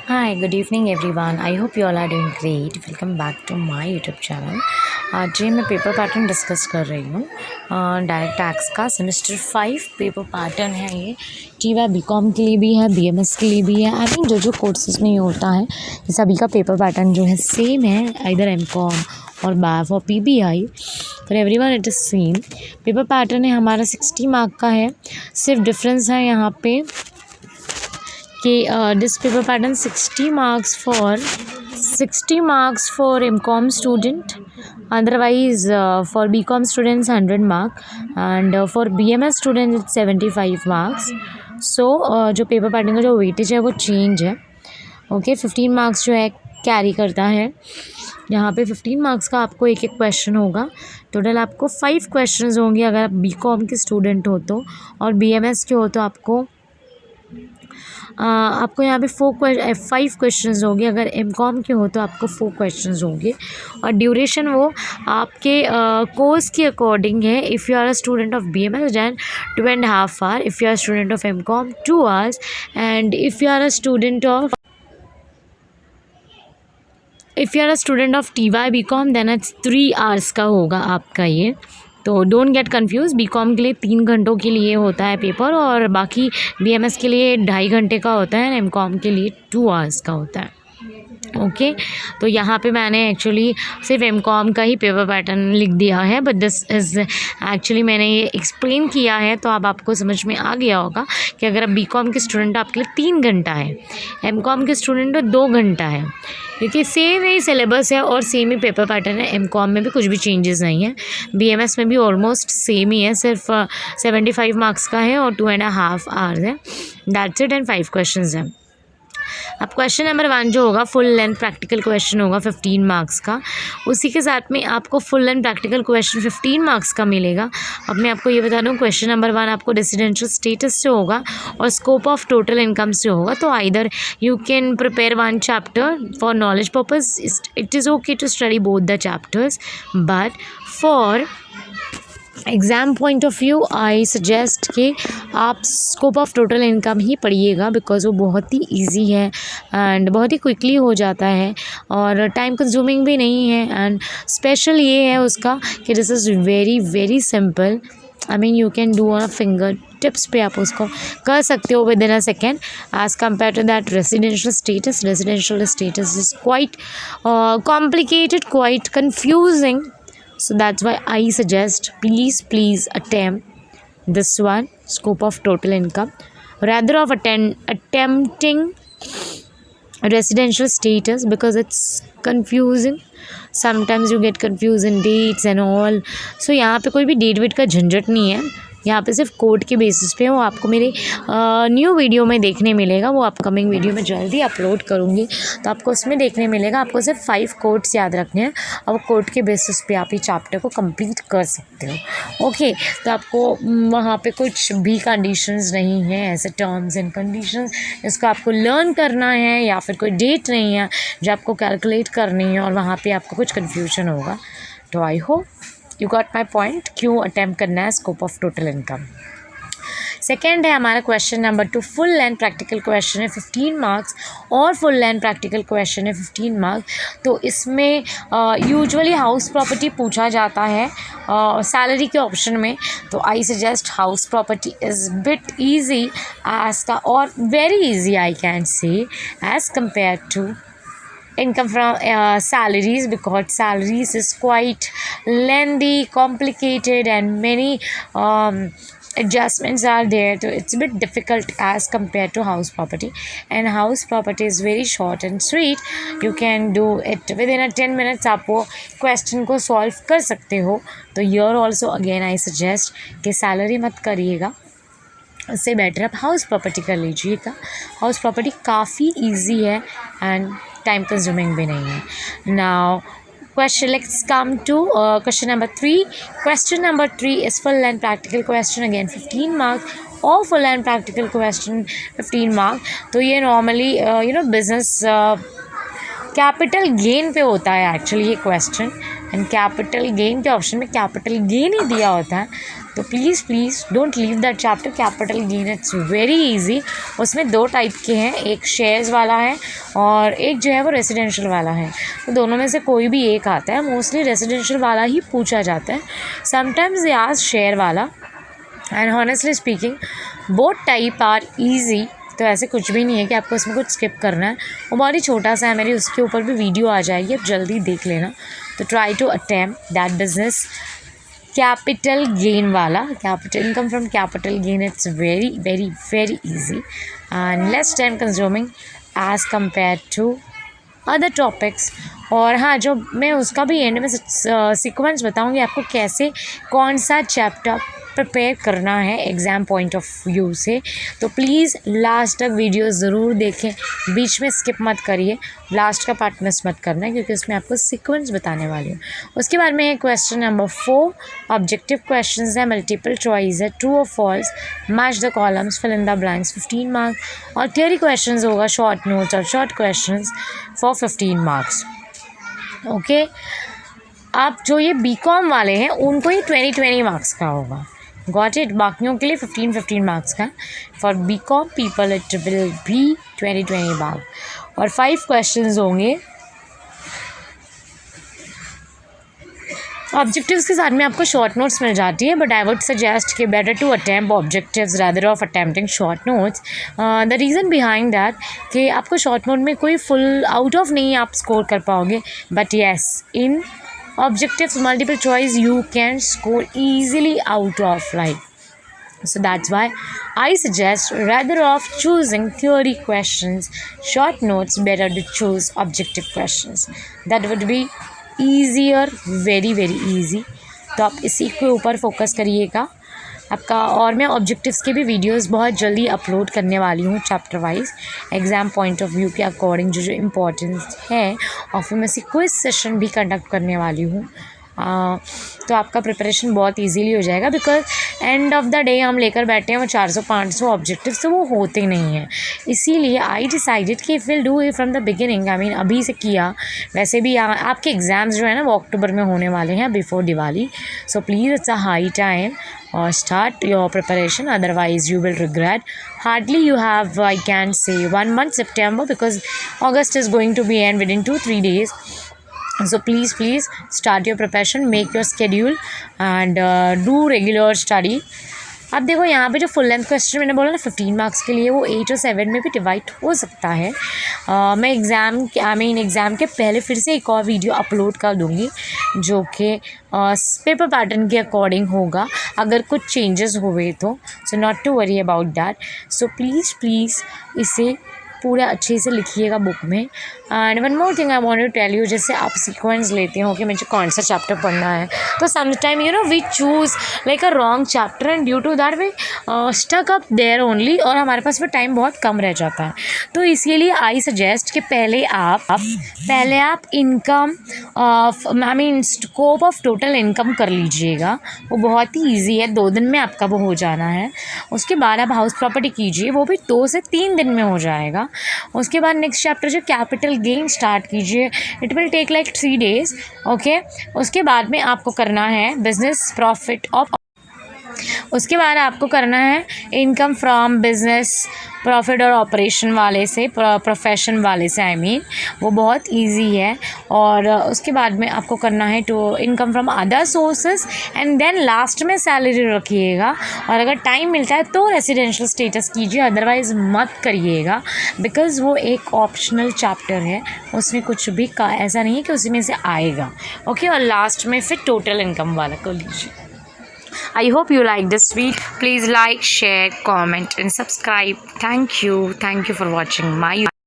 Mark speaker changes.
Speaker 1: Hi, good evening everyone. I hope you all are doing great. Welcome back to my YouTube channel. आज ये मैं paper pattern discuss कर रही हूँ direct tax का semester 5 paper pattern है ये। टी.वाई बी.कॉम के लिए भी है, बी.एम.एस के लिए भी है। आई मीन जो कोर्सेज में होता है ये सभी का पेपर पैटर्न जो है सेम है, इधर एम.कॉम और बैफ और PBI for everyone it is same. Paper pattern है हमारा 60 मार्क का है। सिर्फ डिफरेंस है यहाँ पे कि this paper pattern 60 marks for M.Com student, otherwise for B.Com students 100 mark and for B.M.S students it's 75 marks. So जो पेपर पैटर्न का जो वेटेज है वो चेंज है। ओके 15 मार्क्स जो है कैरी करता है। यहाँ पे 15 मार्क्स का आपको एक क्वेश्चन होगा। टोटल आपको 5 क्वेश्चंस होंगे अगर आप B.Com के स्टूडेंट हो तो, और B.M.S के हो तो आपको यहाँ पे 5 क्वेश्चंस होंगे। अगर M.Com के हो तो आपको 4 क्वेश्चंस होंगे और ड्यूरेशन वो आपके कोर्स के अकॉर्डिंग है। If you are a student of B.M.S then 2.5 hours, if you are student of M.Com 2 hours, and if you are a student of T.Y B.Com then it's 3 hours का होगा आपका ये। तो don't get confuse, B.Com के लिए 3 घंटों के लिए होता है पेपर और बाकी B.M.S के लिए 2.5 घंटे का होता है, M.Com के लिए 2 hours का होता है। ओके तो यहाँ पे मैंने एक्चुअली सिर्फ M.Com का ही पेपर पैटर्न लिख दिया है, बट दिस इज़ एक्चुअली मैंने ये एक्सप्लेन किया है तो अब आपको समझ में आ गया होगा कि अगर आप B.Com के स्टूडेंट आपके लिए 3 घंटा है, M.Com के स्टूडेंट 2 घंटा है, क्योंकि सेम ही सिलेबस है और सेम ही पेपर पैटर्न है। M.Com में भी कुछ भी चेंजेस नहीं है, B.M.S में भी ऑलमोस्ट सेम ही है, सिर्फ 75 मार्क्स का है और 2.5 hours है। दैट्स इट एंड 5 क्वेश्चंस हैं। अब क्वेश्चन नंबर 1 जो होगा फुल लेंथ प्रैक्टिकल क्वेश्चन होगा 15 मार्क्स का। उसी के साथ में आपको full length practical question 15 marks का मिलेगा। अब मैं आपको ये बता दूं क्वेश्चन नंबर 1 आपको रेजिडेंशियल स्टेटस से होगा और स्कोप ऑफ टोटल इनकम से होगा। तो either you can prepare 1 chapter for knowledge purpose, it is okay to study both the chapters, but for exam point of view I suggest कि आप scope of total income ही पढ़िएगा, because वो बहुत ही easy है एंड बहुत ही quickly हो जाता है और टाइम कंज्यूमिंग भी नहीं है। एंड स्पेशल ये है उसका कि this is very very simple. I mean you can do on finger tips पे आप उसको कर सकते हो within a second, as compare to that residential status is quite complicated, quite confusing. So that's why I suggest please attempt this one, scope of total income, rather of attempting residential status, because it's confusing. Sometimes you get confused in dates and all. So यहाँ पे कोई भी date wait का झंझट नहीं है, यहाँ पे सिर्फ कोड के बेसिस पे वो आपको मेरे न्यू वीडियो में देखने मिलेगा। वो अपकमिंग वीडियो में जल्दी अपलोड करूँगी तो आपको उसमें देखने मिलेगा। आपको सिर्फ 5 कोड्स याद रखने हैं और वो कोड के बेसिस पे आप ये चैप्टर को कंप्लीट कर सकते हो। ओके तो आपको वहाँ पे कुछ भी कंडीशंस नहीं है, ऐसे टर्म्स एंड कंडीशंस इसको आपको लर्न करना है, या फिर कोई डेट नहीं है जो आपको कैलकुलेट करनी है और वहाँ पर आपको कुछ कन्फ्यूजन होगा। तो I hope you got my point, क्यों अटैम्प्ट करना है scope of total income. Second है हमारा question number 2, full length practical question है 15 मार्क्स और फुल लेंथ प्रैक्टिकल क्वेश्चन है 15 मार्क्स। तो इसमें यूजुअली हाउस प्रॉपर्टी पूछा जाता है सैलरी के ऑप्शन में, तो I suggest house property is bit easy as का, और very easy I can say as compare to income from salaries, because salaries is quite lengthy, complicated, and many adjustments are there, so it's a bit difficult as compared to house property. And house property is very short and sweet, you can do it within a 10 minutes, आप वो question को solve कर सकते हो। तो यर also again I suggest कि salary मत करिएगा, उससे बेटर आप हाउस प्रॉपर्टी कर लीजिएगा। हाउस प्रॉपर्टी काफ़ी ईजी है एंड टाइम कंज्यूमिंग भी नहीं है। Now question, let's come to question number 3. Question number 3 is full and practical question, again 15 marks, और full and practical question 15 marks। तो ये नॉर्मली बिजनेस कैपिटल गेन पे होता है एक्चुअली ये क्वेश्चन, एंड कैपिटल गेन के ऑप्शन में capital gain ही दिया होता है। तो please please don't leave that chapter. Capital gain it's very easy. उसमें 2 टाइप के हैं, एक शेयर्स वाला है और एक जो है वो रेसिडेंशियल वाला है। तो दोनों में से कोई भी एक आता है। मोस्टली रेसिडेंशियल वाला ही पूछा जाता है, समटाइम्स दे आस्क शेयर वाला। And honestly speaking both type are easy. तो ऐसे कुछ भी नहीं है कि आपको इसमें कुछ स्किप करना है। वो बहुत ही छोटा सा है, मेरी उसके ऊपर भी वीडियो आ जाएगी, आप जल्दी देख लेना। तो try to attempt that business capital gain वाला। Capital income from capital gain it's very very very easy and less time consuming as compare to other topics. और हाँ, जो मैं उसका भी एंड में सीक्वेंस बताऊँगी आपको कैसे कौन सा चैप्टर प्रिपेयर करना है एग्ज़ाम पॉइंट ऑफ व्यू से। तो प्लीज़ लास्ट तक वीडियो ज़रूर देखें, बीच में स्किप मत करिए, लास्ट का पार्ट मिस मत करना है क्योंकि उसमें आपको सीक्वेंस बताने वाली हूँ। उसके बाद में है क्वेश्चन नंबर 4, ऑब्जेक्टिव क्वेश्चंस है, मल्टीपल चॉइस है, ट्रू और false, match the columns, fill in the blanks, 15 marks. और थियरी क्वेश्चंस होगा, शॉर्ट नोट्स और short questions for 15 marks. Okay, आप जो ये बीकॉम वाले हैं उनको ही 20 मार्क्स का होगा। Got it? बाकियों के लिए 15 मार्क्स का। For BCom people it will be 20 marks. और 5 क्वेश्चंस होंगे। ऑब्जेक्टिव्स के साथ में आपको शॉर्ट नोट्स मिल जाती है, बट आई वुड सजेस्ट कि better to attempt objectives rather of attempting short notes. The reason behind that कि आपको शॉर्ट नोट में कोई फुल आउट ऑफ नहीं आप स्कोर कर पाओगे, but yes in objectives multiple choice you can score easily out of life. So that's why I suggest rather of choosing theory questions, short notes, better to choose objective questions. That would be easier, very very easy. तो आप इसी के ऊपर focus करिएगा आपका। और मैं objectives के भी वीडियोस बहुत जल्दी अपलोड करने वाली हूँ chapter wise, exam point of view के अकॉर्डिंग जो जो इम्पोर्टेंस है। और फिर मैं इसी क्विज सेशन भी कंडक्ट करने वाली हूँ। तो आपका प्रिपरेशन बहुत इजीली हो जाएगा, because end of the day हम लेकर बैठे हैं वो 400-500 ऑब्जेक्टिव्स, तो वो होते नहीं हैं। इसीलिए आई डिसाइडेड कि will do it from the beginning. I mean अभी से किया। वैसे भी आपके एग्ज़ाम्स जो है ना वो अक्टूबर में होने वाले हैं, before Diwali. So please it's a high time or start your preparation, otherwise you will regret. Hardly you have, I can say, 1 month September, because August is going to be end within 2-3 days. So please start your preparation, make your schedule and do regular study. अब देखो यहाँ पे जो full length question मैंने बोला ना 15 marks के लिए, वो 8 और 7 में भी डिवाइड हो सकता है। मैं एग्ज़ाम के पहले फिर से एक और वीडियो अपलोड कर दूँगी जो कि पेपर पैटर्न के अकॉर्डिंग होगा, अगर कुछ चेंजेस हुए तो। So not to worry about that. So please इसे पूरा अच्छे से लिखिएगा बुक में। And one more thing I want to tell you, जैसे आप सीक्वेंस लेते हो कि मुझे कौन सा चैप्टर पढ़ना है, तो sometime we choose like a wrong chapter and due to that we stuck up there only, और हमारे पास फिर टाइम बहुत कम रह जाता है। तो इसीलिए आई सजेस्ट कि पहले आप income scope of total income कर लीजिएगा। वो बहुत ही ईजी है, 2 दिन में आपका वो हो जाना है। उसके बाद आप हाउस प्रॉपर्टी कीजिए, वो भी 2 से 3 दिन में हो जाएगा। उसके बाद नेक्स्ट चैप्टर जो कैपिटल गेन स्टार्ट कीजिए, it will take like 3 days। Okay, उसके बाद में आपको करना है बिजनेस प्रॉफिट ऑफ, उसके बाद आपको करना है इनकम फ्रॉम बिजनेस प्रॉफिट और ऑपरेशन वाले से, प्रोफेशन वाले से, वो बहुत इजी है। और उसके बाद में आपको करना है to income from other sources and then last में सैलरी रखिएगा। और अगर टाइम मिलता है तो रेसिडेंशियल स्टेटस कीजिए, अदरवाइज़ मत करिएगा, बिकॉज़ वो एक ऑप्शनल चैप्टर है, उसमें कुछ भी ऐसा नहीं है कि उसी में से आएगा। ओके, और लास्ट में फिर टोटल इनकम वाला कर लीजिए। I hope you like this video. Please like, share, comment and subscribe. Thank you for watching my